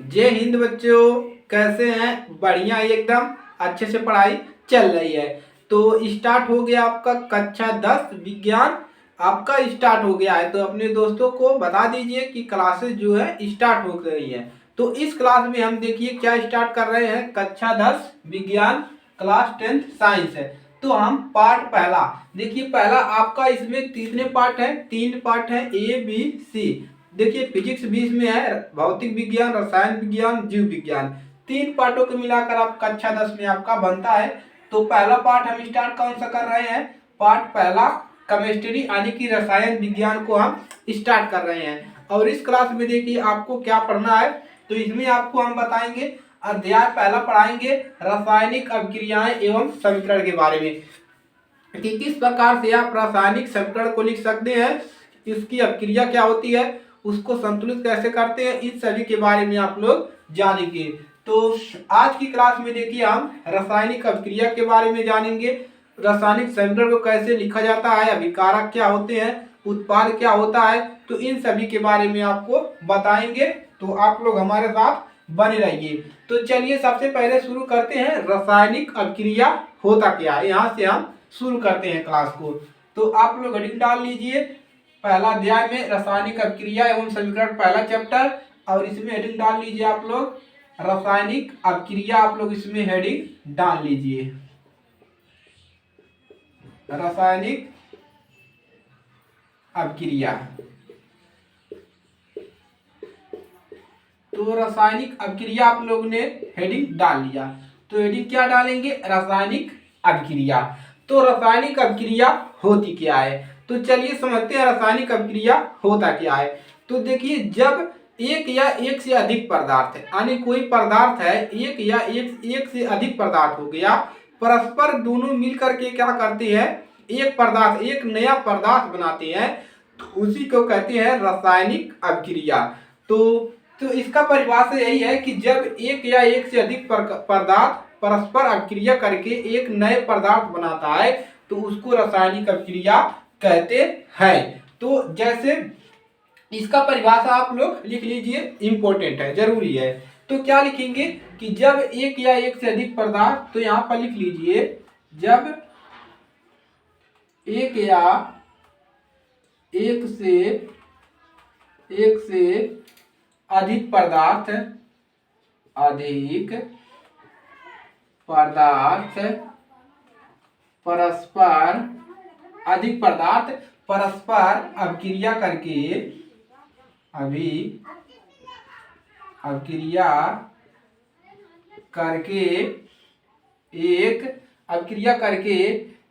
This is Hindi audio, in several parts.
जय हिंद बच्चों, कैसे हैं? बढ़िया एकदम अच्छे से पढ़ाई चल रही है। तो स्टार्ट हो गया आपका कक्षा 10 विज्ञान आपका स्टार्ट हो गया है। तो अपने दोस्तों को बता दीजिए कि क्लासेस जो है स्टार्ट हो गई है। तो इस क्लास में हम देखिए क्या स्टार्ट कर रहे हैं, कक्षा 10 विज्ञान क्लास 10 साइंस है। तो हम पार्ट पहला देखिए, पहला आपका इसमें कितने पार्ट है? 3 पार्ट है, ABC। देखिए फिजिक्स भी इसमें है, भौतिक विज्ञान, रसायन विज्ञान, जीव विज्ञान, 3 पार्टों को मिलाकर आप कक्षा 10 में आपका बनता है। तो पहला पार्ट हम स्टार्ट कौन सा कर रहे हैं? पार्ट पहला केमिस्ट्री यानी कि रसायन विज्ञान को हम स्टार्ट कर रहे हैं। और इस क्लास में देखिए आपको क्या पढ़ना है। तो इसमें आपको हम बताएंगे, अध्याय पहला पढ़ाएंगे रासायनिक अभिक्रियाएं एवं समीकरण के बारे में कि किस प्रकार से आप रासायनिक समीकरण को लिख सकते हैं, इसकी अभिक्रिया क्या होती है, उसको संतुलित कैसे करते हैं, इन सभी के बारे में आप लोग जानेंगे। तो आज की क्लास में देखिए हम रासायनिक अभिक्रिया के बारे में जानेंगे, रासायनिक समीकरण को कैसे लिखा जाता है, अभिकारक क्या होते हैं, उत्पाद क्या होता है। तो इन सभी के बारे में आपको बताएंगे। तो आप लोग हमारे साथ बने रहिए। तो चलिए सबसे पहले शुरू करते हैं, रासायनिक अभिक्रिया होता क्या है, यहाँ से हम शुरू करते हैं क्लास को। तो आप लोग हेडिंग डाल लीजिए, पहला अध्याय में रासायनिक अभिक्रिया एवं समीकरण पहला चैप्टर, और इसमें हेडिंग डाल लीजिए आप लोग रासायनिक अभिक्रिया। आप लोग इसमें हेडिंग डाल लीजिए रासायनिक अभिक्रिया। तो रासायनिक अभिक्रिया आप लोग ने हेडिंग डाल लिया। तो हेडिंग क्या डालेंगे? रासायनिक अभिक्रिया। तो रासायनिक अभिक्रिया होती क्या है? तो चलिए समझते हैं रासायनिक अभिक्रिया होता क्या है। तो देखिए, जब एक या एक से अधिक पदार्थ है, यानी कोई पदार्थ है, एक या एक से अधिक पदार्थ हो गया, परस्पर दोनों मिलकर के क्या करते हैं, एक पदार्थ, एक नया पदार्थ बनाते हैं, तो उसी को कहते हैं रासायनिक अभिक्रिया। तो इसका परिभाषा यही है कि जब एक या एक से अधिक पदार्थ परस्पर अभिक्रिया करके एक नए पदार्थ बनाता है तो उसको रासायनिक अभिक्रिया कहते हैं। तो जैसे इसका परिभाषा आप लोग लिख लीजिए, इंपॉर्टेंट है, जरूरी है। तो क्या लिखेंगे कि जब एक या एक से अधिक पदार्थ, तो यहां पर लिख लीजिए, जब एक या एक से अधिक पदार्थ परस्पर अधिक पदार्थ परस्पर अभिक्रिया करके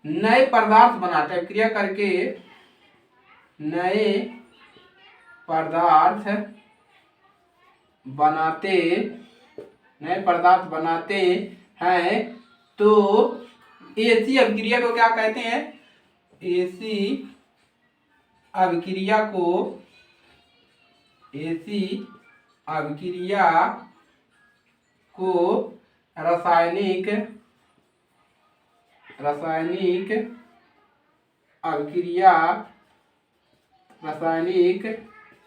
नए पदार्थ बनाते, अभिक्रिया करके नए पदार्थ बनाते हैं। तो ऐसी अभिक्रिया को क्या कहते हैं? ऐसी अभिक्रिया को रासायनिक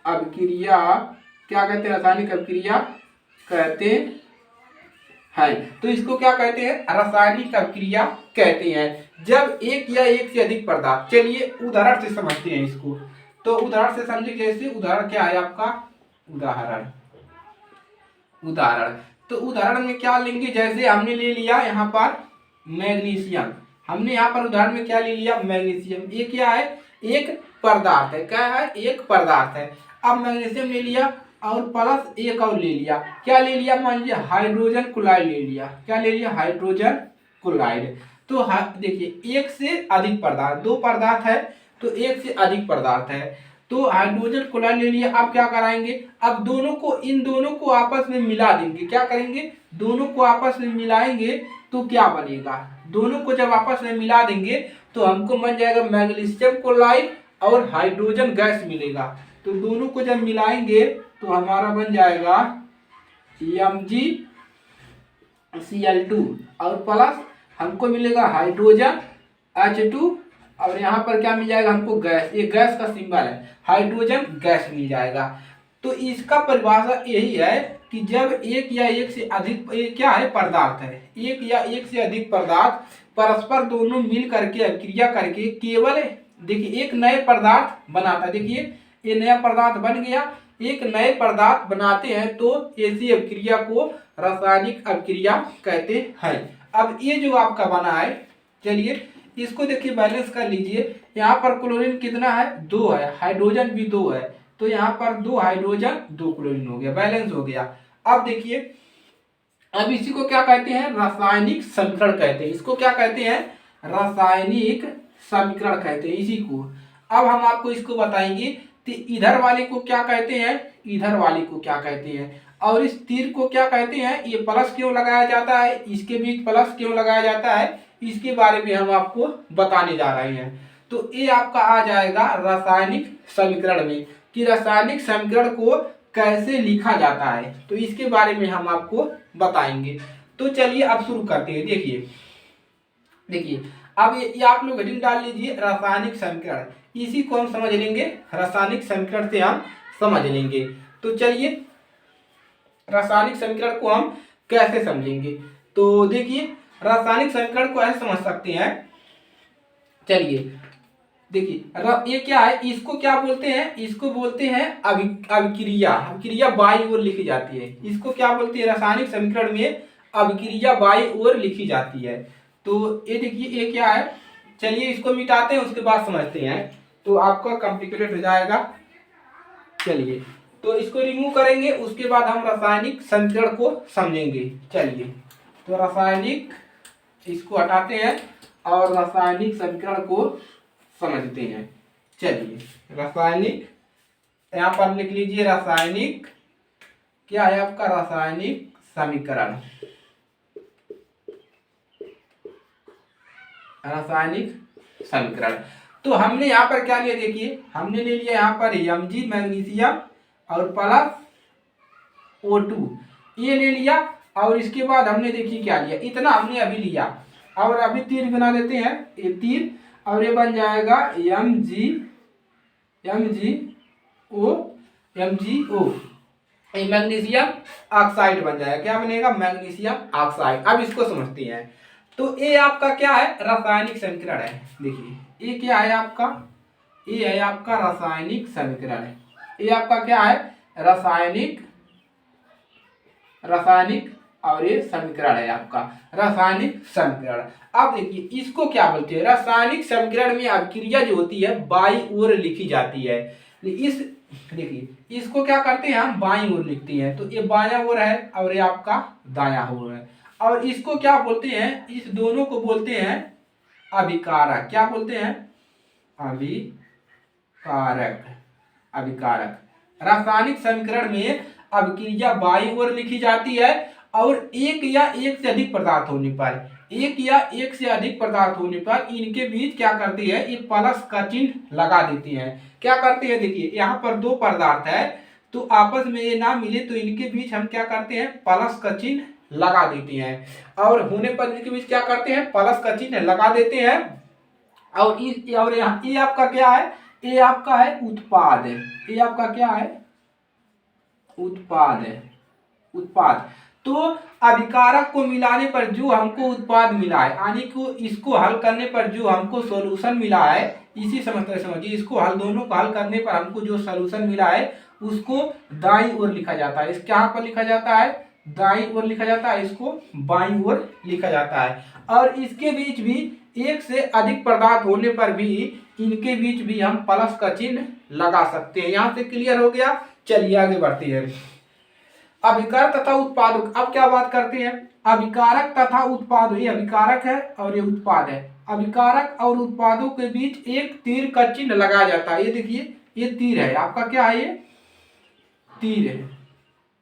अभिक्रिया क्या कहते हैं? रासायनिक अभिक्रिया कहते हैं। तो इसको क्या कहते हैं? रासायनिक अभिक्रिया कहते हैं जब एक या एक से अधिक पदार्थ। चलिए उदाहरण से समझते हैं इसको। तो उदाहरण से समझे, जैसे उदाहरण क्या है आपका? उदाहरण तो उदाहरण में क्या लेंगे? जैसे हमने ले लिया यहाँ पर मैग्नीशियम, हमने यहाँ पर उदाहरण में क्या ले लिया? मैग्नीशियम। ये क्या है? एक पदार्थ है। क्या है? एक पदार्थ है। अब मैग्नीशियम ले लिया और प्लस एक और ले लिया। क्या ले लिया? मान लीजिए हाइड्रोजन क्लोराइड ले लिया। क्या ले लिया? Hydrogen chloride. तो देखिए, एक से अधिक पदार्थ, दो पदार्थ है तो एक से अधिक पदार्थ है। तो हाइड्रोजन क्लोराइड ले लिया। अब क्या कराएंगे? अब इन दोनों को आपस में मिला देंगे। क्या करेंगे? दोनों को आपस में मिलाएंगे तो क्या बनेगा? दोनों को जब आपस में मिला देंगे तो हमको बन जाएगा मैग्नीशियम क्लोराइड और हाइड्रोजन गैस मिलेगा। तो दोनों को जब मिलाएंगे तो हमारा बन जाएगा MgCl2 और प्लस हमको मिलेगा हाइड्रोजन H2 और यहाँ पर क्या मिल जाएगा हमको? गैस। ये गैस का सिंबल है, हाइड्रोजन गैस मिल जाएगा। तो इसका परिभाषा यही है कि जब एक या एक से अधिक क्या है पदार्थ है, एक या एक से अधिक पदार्थ परस्पर दोनों मिल करके अभिक्रिया करके केवल देखिए एक नए पदार्थ बनाता है। देखिए ये नया पदार्थ बन गया, एक नए पदार्थ बनाते हैं तो ऐसी अभिक्रिया को रासायनिक अभिक्रिया कहते हैं। अब ये जो आपका बना है, चलिए इसको देखिए बैलेंस कर लीजिए। यहाँ पर क्लोरीन कितना है, 2 है, हाइड्रोजन भी 2 है, तो यहाँ पर 2 हाइड्रोजन 2 क्लोरीन हो गया, बैलेंस हो गया। अब देखिए अब इसी को क्या कहते हैं, रासायनिक समीकरण कहते हैं। इसको क्या कहते हैं, रासायनिक समीकरण कहते हैं इसी को। अब हम आपको इसको बताएंगे कि इधर वाले को क्या कहते हैं, इधर वाले को क्या कहते हैं, और इस तीर को क्या कहते हैं, ये प्लस क्यों लगाया जाता है, इसके बीच प्लस क्यों लगाया जाता है, इसके बारे में हम आपको बताने जा रहे हैं। तो ये आपका आ जाएगा रासायनिक समीकरण में, कि रासायनिक समीकरण को कैसे लिखा जाता है, तो इसके बारे में हम आपको बताएंगे। तो चलिए अब शुरू करते हैं। देखिए देखिए अब ये आप लोग हेडिंग डाल लीजिए रासायनिक समीकरण, इसी को हम समझ लेंगे, रासायनिक समीकरण से हम समझ लेंगे। तो चलिए रासायनिक समीकरण को हम कैसे समझेंगे, तो देखिए रासायनिक समीकरण को ऐसे समझ सकते हैं। चलिए देखिए ये क्या है, इसको क्या बोलते हैं, इसको बोलते हैं अभिक्रिया। अभिक्रिया बाई ओर लिखी जाती है, इसको क्या बोलते हैं, रासायनिक समीकरण में अभिक्रिया बाई ओर लिखी जाती है। तो ये देखिए ये क्या है, चलिए इसको मिटाते हैं उसके बाद समझते हैं, तो आपका कॉम्प्लिकेटेड हो जाएगा। चलिए तो इसको रिमूव करेंगे, उसके बाद हम रासायनिक समीकरण को समझेंगे। चलिए तो रासायनिक, इसको हटाते हैं और रासायनिक समीकरण को समझते हैं। चलिए रासायनिक, यहाँ पर लिख लीजिए रासायनिक क्या है आपका, रासायनिक समीकरण, रासायनिक समीकरण। तो हमने यहाँ पर क्या लिया, देखिए हमने ले लिया यहाँ पर Mg मैग्नीशियम और प्लस O2 ये ले लिया, और इसके बाद हमने देखिए क्या लिया, इतना हमने अभी लिया, और अभी तीर बना देते हैं, ये तीर, और ये बन जाएगा MgO मैग्नीशियम ऑक्साइड बन जाएगा। क्या बनेगा, मैग्नीशियम ऑक्साइड। अब इसको समझते हैं। तो ये आपका क्या है, रासायनिक समीकरण है। देखिए ये क्या है आपका, ये है आपका रासायनिक समीकरण है। ये आपका क्या है, रासायनिक और ये समीकरण है आपका रासायनिक समीकरण। अब देखिए इसको क्या बोलते हैं, रासायनिक समीकरण में अभिक्रिया जो होती है बाई ओर लिखी जाती है। इस देखिए इसको क्या करते हैं, हम बाईं ओर लिखते हैं, तो ये बायां ओर है और ये आपका दायां ओर है। और इसको क्या बोलते हैं, इस दोनों को बोलते हैं अभिकारक। क्या बोलते हैं, अभिकारक। रासायनिक समीकरण में अभिक्रिया बाईं ओर लिखी जाती है, और एक या एक से अधिक पदार्थ होने पर, एक या एक से अधिक पदार्थ होने पर इनके बीच क्या करती है, ये प्लस का चिन्ह लगा देती है। क्या करते हैं, देखिए यहाँ पर 2 पदार्थ है, तो आपस में ये ना मिले तो इनके बीच हम क्या करते हैं, प्लस का चिन्ह लगा देते हैं, और होने पर इनके बीच क्या करते हैं, प्लस का चिन्ह लगा देते हैं। और यहाँ ये आपका क्या है, ये आपका है उत्पाद, ये आपका क्या है, उत्पाद। तो अभिकारक को मिलाने पर जो हमको उत्पाद मिला है, यानी कि इसको हल करने पर जो हमको सॉल्यूशन मिला है, इसी समझिए इसको हल, दोनों को हल करने पर हमको जो सॉल्यूशन मिला है उसको दाईं ओर लिखा जाता है। इस क्या पर लिखा जाता है, दाईं ओर लिखा जाता है, इसको बाईं ओर लिखा जाता है। और इसके बीच भी एक से अधिक पदार्थ होने पर भी इनके बीच भी हम प्लस का चिन्ह लगा सकते हैं। यहाँ से क्लियर हो गया। चलिए आगे बढ़ते हैं। अभिकारक तथा उत्पाद, अब क्या बात करते हैं, अभिकारक तथा उत्पाद, ये अभिकारक है और ये उत्पाद है। अभिकारक और उत्पादों के बीच एक तीर का चिन्ह लगाया जाता है। ये देखिए ये तीर है आपका, क्या है, ये तीर है,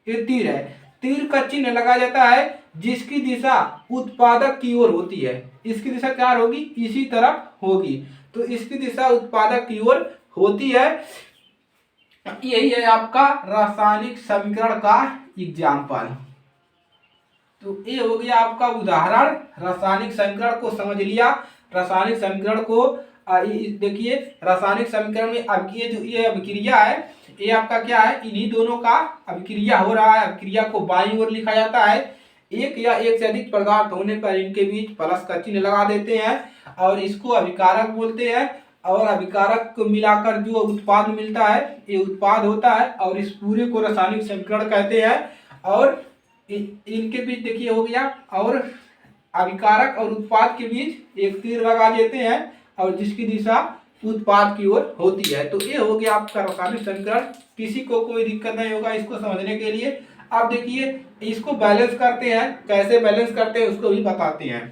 ये तीर है, तीर का चिन्ह लगाया जाता है जिसकी दिशा उत्पादक की ओर होती है। इसकी दिशा क्या होगी, इसी तरफ होगी, तो इसकी दिशा उत्पादक की ओर होती है। यही है आपका रासायनिक समीकरण का एग्जाम्पल। तो ये हो गया आपका उदाहरण। रासायनिक समीकरण को समझ लिया। रासायनिक समीकरण को देखिए, रासायनिक समीकरण में अब ये जो ये अभिक्रिया है, ये आपका क्या है, इन्हीं दोनों का अभिक्रिया हो रहा है। अभिक्रिया को बाईं ओर लिखा जाता है। एक या एक से अधिक पदार्थ होने पर इनके बीच प्लस का चिन्ह लगा देते हैं और इसको अभिकारक बोलते हैं। और अभिकारक को मिलाकर जो उत्पाद मिलता है ये उत्पाद होता है और इस पूरे को रासायनिक समीकरण कहते हैं। और इनके बीच देखिए हो गया, और अभिकारक और उत्पाद के बीच एक तीर लगा देते हैं और जिसकी दिशा उत्पाद की ओर होती है। तो ये हो गया आपका रासायनिक समीकरण। किसी को कोई दिक्कत नहीं होगा इसको समझने के लिए। अब देखिए इसको बैलेंस करते हैं, कैसे बैलेंस करते हैं उसको भी बताते हैं।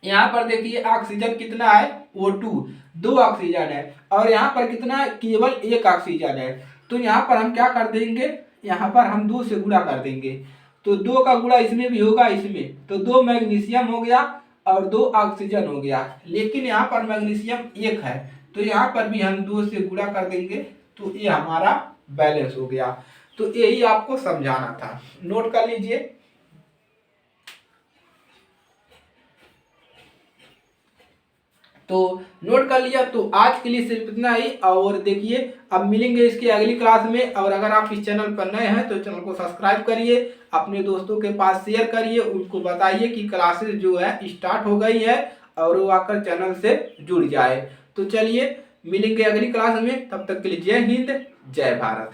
यहाँ पर देखिए ऑक्सीजन कितना है, O2, 2 ऑक्सीजन है और यहाँ पर कितना है, केवल 1 ऑक्सीजन है। तो यहाँ पर हम क्या कर देंगे, यहाँ पर हम 2 से गुणा कर देंगे। तो 2 का गुणा इसमें भी होगा, इसमें तो 2 मैग्नीशियम हो गया और 2 ऑक्सीजन हो गया। लेकिन यहाँ पर मैग्नीशियम 1 है तो यहाँ पर भी हम 2 से गुणा कर देंगे तो ये हमारा बैलेंस हो गया। तो यही आपको समझाना था, नोट कर लीजिए। तो नोट कर लिया। तो आज के लिए सिर्फ इतना ही और देखिए अब मिलेंगे इसकी अगली क्लास में। और अगर आप इस चैनल पर नए हैं तो चैनल को सब्सक्राइब करिए, अपने दोस्तों के पास शेयर करिए, उनको बताइए कि क्लासेस जो है स्टार्ट हो गई है और वो आकर चैनल से जुड़ जाए। तो चलिए मिलेंगे अगली क्लास में, तब तक के लिए जय हिंद जय भारत।